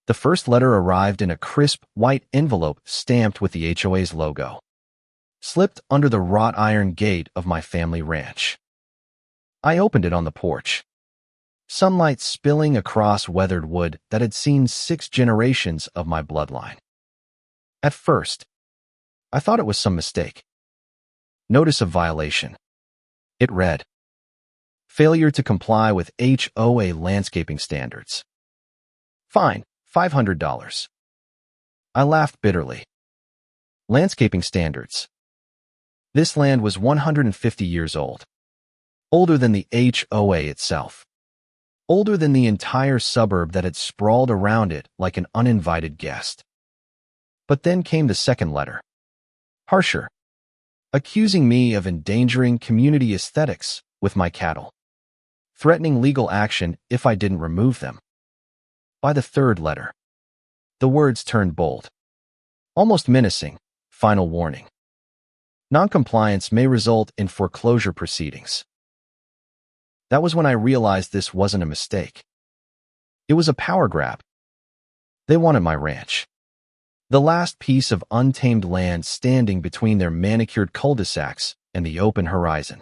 The first letter arrived in a crisp, white envelope stamped with the HOA's logo, slipped under the wrought iron gate of my family ranch. I opened it on the porch, sunlight spilling across weathered wood that had seen 6 generations of my bloodline. At first, I thought it was some mistake. Notice of violation. It read, failure to comply with HOA landscaping standards. Fine, $500. I laughed bitterly. Landscaping standards. This land was 150 years old. Older than the HOA itself. Older than the entire suburb that had sprawled around it like an uninvited guest. But then came the second letter. Harsher. Accusing me of endangering community aesthetics with my cattle. Threatening legal action if I didn't remove them. By the third letter, the words turned bold. Almost menacing. Final warning. Noncompliance may result in foreclosure proceedings. That was when I realized this wasn't a mistake. It was a power grab. They wanted my ranch. The last piece of untamed land standing between their manicured cul-de-sacs and the open horizon.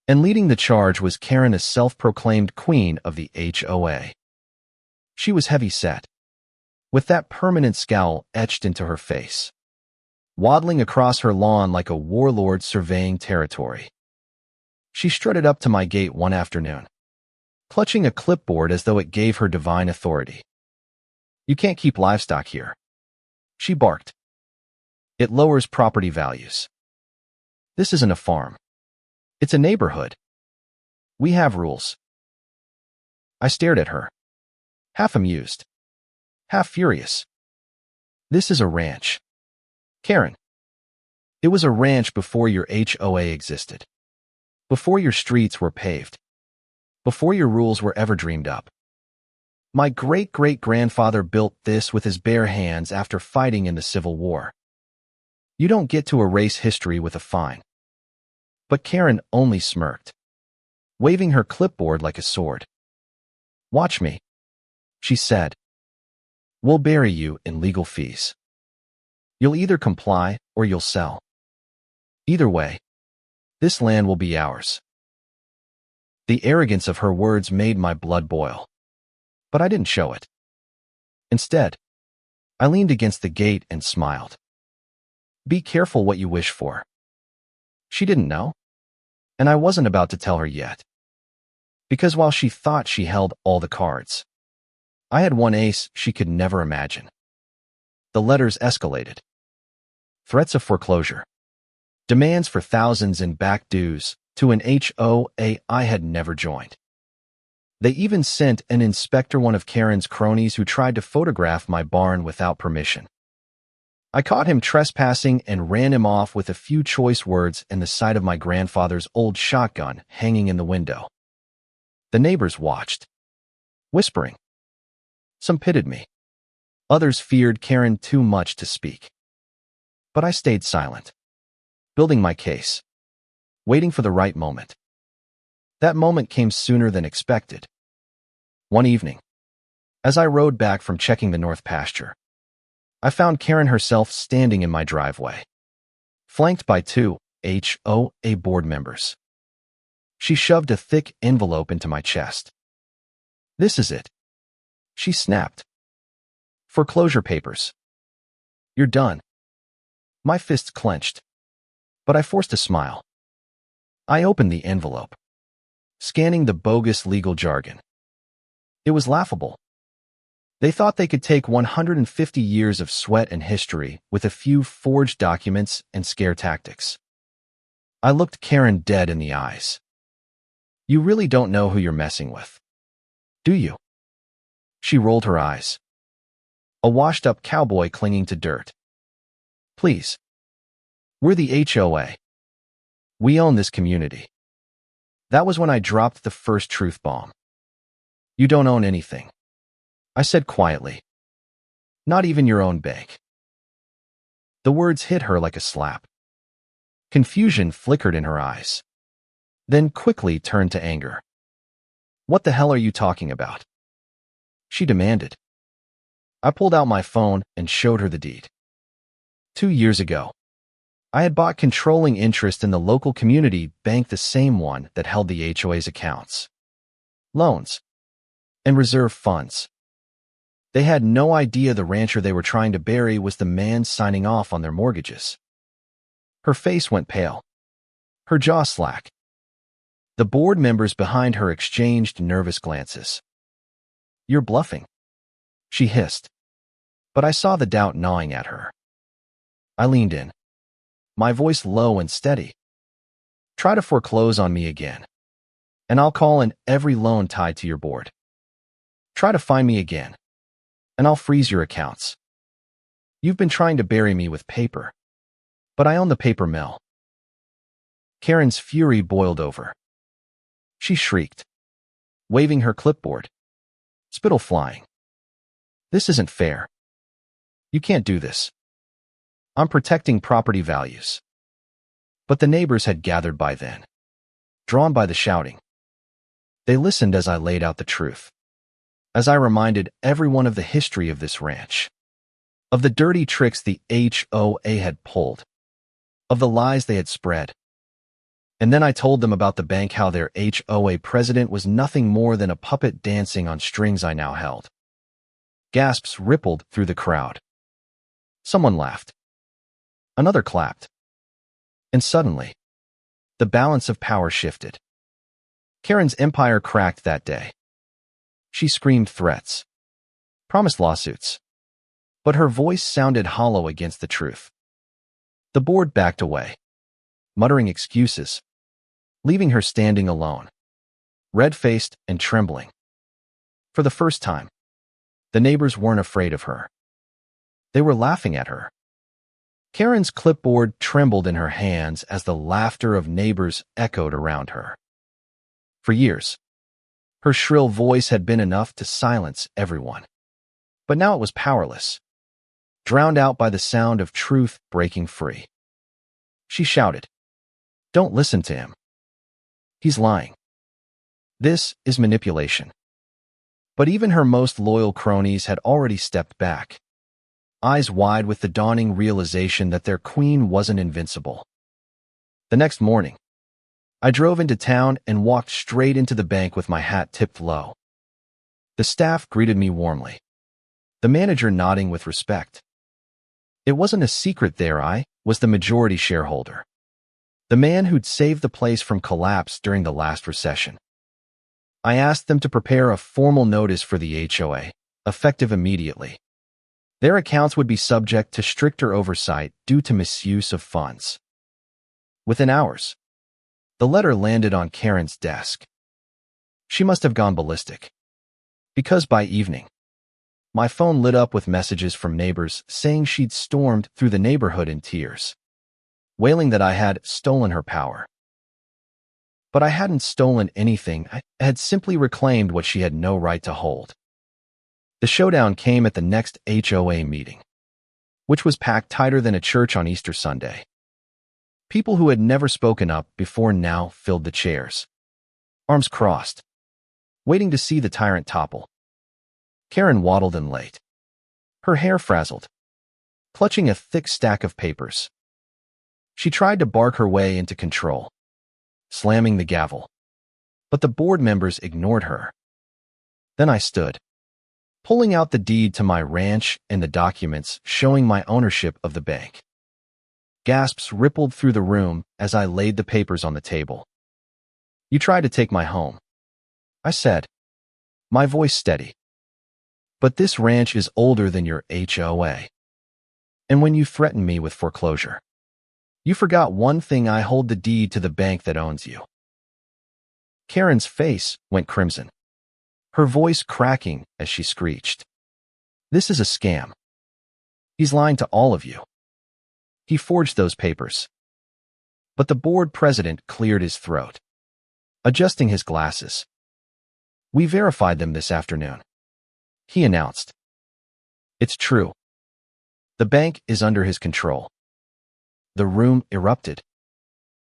And leading the charge was Karen, a self-proclaimed queen of the HOA. She was heavy-set, with that permanent scowl etched into her face, waddling across her lawn like a warlord surveying territory. She strutted up to my gate one afternoon, clutching a clipboard as though it gave her divine authority. You can't keep livestock here, she barked. It lowers property values. This isn't a farm. It's a neighborhood. We have rules. I stared at her, half amused, half furious. This is a ranch, Karen. It was a ranch before your HOA existed, before your streets were paved, before your rules were ever dreamed up. My great-great-grandfather built this with his bare hands after fighting in the Civil War. You don't get to erase history with a fine. But Karen only smirked, waving her clipboard like a sword. Watch me, she said. We'll bury you in legal fees. You'll either comply or you'll sell. Either way, this land will be ours. The arrogance of her words made my blood boil. But I didn't show it. Instead, I leaned against the gate and smiled. Be careful what you wish for. She didn't know, and I wasn't about to tell her yet. Because while she thought she held all the cards, I had one ace she could never imagine. The letters escalated. Threats of foreclosure. Demands for thousands in back dues to an HOA I had never joined. They even sent an inspector, one of Karen's cronies, who tried to photograph my barn without permission. I caught him trespassing and ran him off with a few choice words and the sight of my grandfather's old shotgun hanging in the window. The neighbors watched, whispering. Some pitied me. Others feared Karen too much to speak. But I stayed silent, building my case, waiting for the right moment. That moment came sooner than expected. One evening, as I rode back from checking the north pasture, I found Karen herself standing in my driveway, flanked by 2 HOA board members. She shoved a thick envelope into my chest. This is it, she snapped. Foreclosure papers. You're done. My fists clenched, but I forced a smile. I opened the envelope, scanning the bogus legal jargon. It was laughable. They thought they could take 150 years of sweat and history with a few forged documents and scare tactics. I looked Karen dead in the eyes. You really don't know who you're messing with, do you? She rolled her eyes. A washed-up cowboy clinging to dirt. Please. We're the HOA. We own this community. That was when I dropped the first truth bomb. You don't own anything, I said quietly. Not even your own bank. The words hit her like a slap. Confusion flickered in her eyes, then quickly turned to anger. What the hell are you talking about? She demanded. I pulled out my phone and showed her the deed. 2 years ago, I had bought controlling interest in the local community bank, the same one that held the HOA's accounts, loans, and reserve funds. They had no idea the rancher they were trying to bury was the man signing off on their mortgages. Her face went pale. Her jaw slack. The board members behind her exchanged nervous glances. "You're bluffing," she hissed. But I saw the doubt gnawing at her. I leaned in, my voice low and steady. "Try to foreclose on me again, and I'll call in every loan tied to your board. Try to find me again, and I'll freeze your accounts. You've been trying to bury me with paper, but I own the paper mill." Karen's fury boiled over. She shrieked, waving her clipboard, spittle flying. "This isn't fair. You can't do this. I'm protecting property values." But the neighbors had gathered by then, drawn by the shouting. They listened as I laid out the truth, as I reminded everyone of the history of this ranch, of the dirty tricks the HOA had pulled, of the lies they had spread. And then I told them about the bank, how their HOA president was nothing more than a puppet dancing on strings I now held. Gasps rippled through the crowd. Someone laughed. Another clapped. And suddenly, the balance of power shifted. Karen's empire cracked that day. She screamed threats, promised lawsuits, but her voice sounded hollow against the truth. The board backed away, muttering excuses, leaving her standing alone, red-faced and trembling. For the first time, the neighbors weren't afraid of her. They were laughing at her. Karen's clipboard trembled in her hands as the laughter of neighbors echoed around her. For years, her shrill voice had been enough to silence everyone. But now it was powerless, drowned out by the sound of truth breaking free. She shouted, "Don't listen to him. He's lying. This is manipulation." But even her most loyal cronies had already stepped back, eyes wide with the dawning realization that their queen wasn't invincible. The next morning, I drove into town and walked straight into the bank with my hat tipped low. The staff greeted me warmly, the manager nodding with respect. It wasn't a secret there I was the majority shareholder, the man who'd saved the place from collapse during the last recession. I asked them to prepare a formal notice for the HOA, effective immediately. Their accounts would be subject to stricter oversight due to misuse of funds. Within hours, the letter landed on Karen's desk. She must have gone ballistic, because by evening, my phone lit up with messages from neighbors saying she'd stormed through the neighborhood in tears, wailing that I had stolen her power. But I hadn't stolen anything. I had simply reclaimed what she had no right to hold. The showdown came at the next HOA meeting, which was packed tighter than a church on Easter Sunday. People who had never spoken up before now filled the chairs, arms crossed, waiting to see the tyrant topple. Karen waddled in late, her hair frazzled, clutching a thick stack of papers. She tried to bark her way into control, slamming the gavel, but the board members ignored her. Then I stood, pulling out the deed to my ranch and the documents showing my ownership of the bank. Gasps rippled through the room as I laid the papers on the table. "You tried to take my home," I said, my voice steady. "But this ranch is older than your HOA. And when you threatened me with foreclosure, you forgot one thing: I hold the deed to the bank that owns you." Karen's face went crimson, her voice cracking as she screeched, "This is a scam. He's lying to all of you. He forged those papers." But the board president cleared his throat, adjusting his glasses. "We verified them this afternoon," he announced. "It's true. The bank is under his control." The room erupted.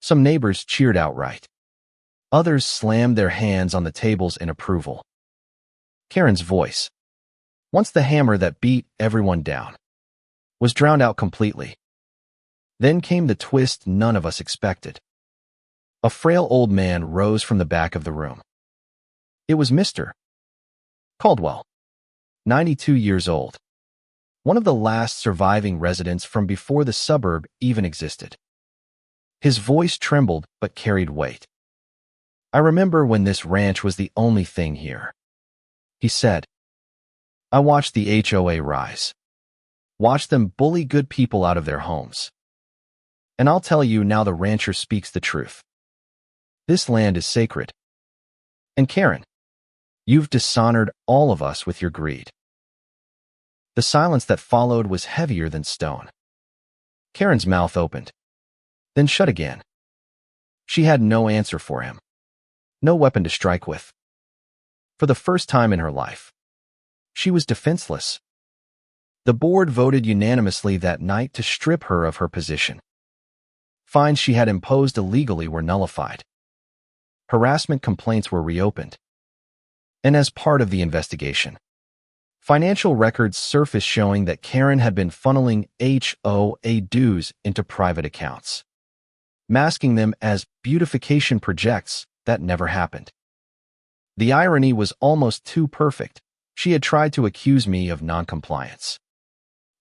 Some neighbors cheered outright. Others slammed their hands on the tables in approval. Karen's voice, Once the hammer that beat everyone down was drowned out completely, then came the twist none of us expected. A frail old man rose from the back of the room. It was Mr. Caldwell, 92 years old, one of the last surviving residents from before the suburb even existed. His voice trembled but carried weight. "I remember when this ranch was the only thing here," he said. "I watched the HOA rise, watched them bully good people out of their homes. And I'll tell you now, the rancher speaks the truth. This land is sacred. And Karen, you've dishonored all of us with your greed." The silence that followed was heavier than stone. Karen's mouth opened, then shut again. She had no answer for him, no weapon to strike with. For the first time in her life, she was defenseless. The board voted unanimously that night to strip her of her position. Fines she had imposed illegally were nullified. Harassment complaints were reopened. And as part of the investigation, financial records surfaced showing that Karen had been funneling HOA dues into private accounts, masking them as beautification projects that never happened. The irony was almost too perfect. She had tried to accuse me of noncompliance,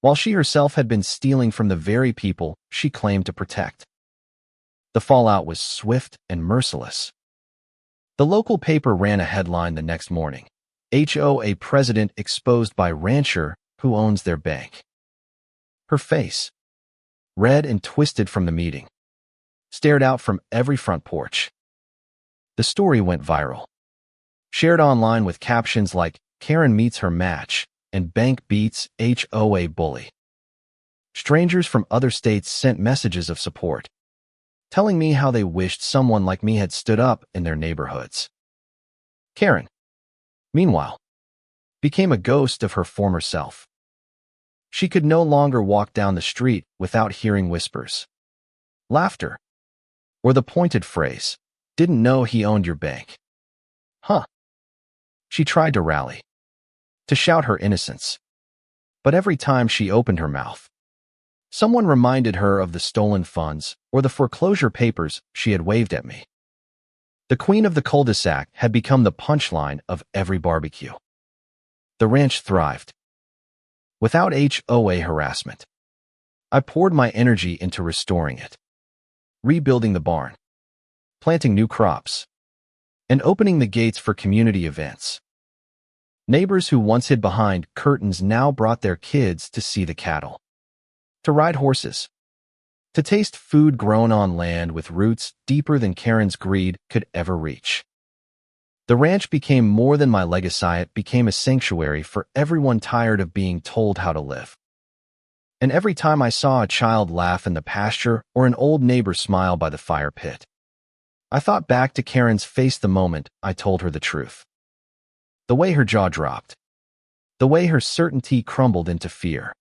while she herself had been stealing from the very people she claimed to protect. The fallout was swift and merciless. The local paper ran a headline the next morning: HOA president exposed by rancher who owns their bank. Her face, red and twisted from the meeting, stared out from every front porch. The story went viral, shared online with captions like "Karen meets her match" and "Bank beats HOA bully." Strangers from other states sent messages of support, telling me how they wished someone like me had stood up in their neighborhoods. Karen, meanwhile, became a ghost of her former self. She could no longer walk down the street without hearing whispers, laughter, or the pointed phrase, "Didn't know he owned your bank." Huh. She tried to rally, to shout her innocence. But every time she opened her mouth, someone reminded her of the stolen funds or the foreclosure papers she had waved at me. The queen of the cul-de-sac had become the punchline of every barbecue. The ranch thrived. Without HOA harassment, I poured my energy into restoring it, rebuilding the barn, planting new crops, and opening the gates for community events. Neighbors who once hid behind curtains now brought their kids to see the cattle, to ride horses, to taste food grown on land with roots deeper than Karen's greed could ever reach. The ranch became more than my legacy. It became a sanctuary for everyone tired of being told how to live. And every time I saw a child laugh in the pasture or an old neighbor smile by the fire pit, I thought back to Karen's face the moment I told her the truth. The way her jaw dropped, the way her certainty crumbled into fear.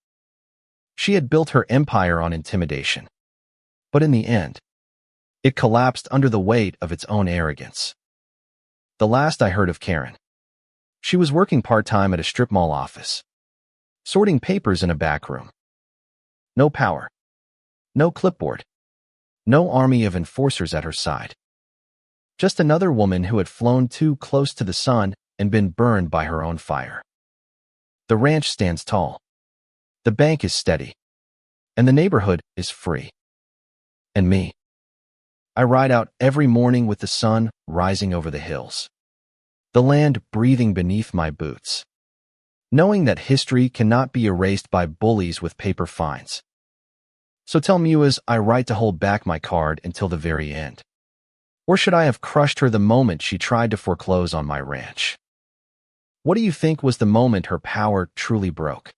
She had built her empire on intimidation, but in the end, it collapsed under the weight of its own arrogance. The last I heard of Karen, she was working part-time at a strip mall office, sorting papers in a back room. No power, no clipboard, no army of enforcers at her side. Just another woman who had flown too close to the sun and been burned by her own fire. The ranch stands tall. The bank is steady. And the neighborhood is free. And me, I ride out every morning with the sun rising over the hills, the land breathing beneath my boots, knowing that history cannot be erased by bullies with paper fines. So tell me, was I right to hold back my card until the very end? Or should I have crushed her the moment she tried to foreclose on my ranch? What do you think was the moment her power truly broke?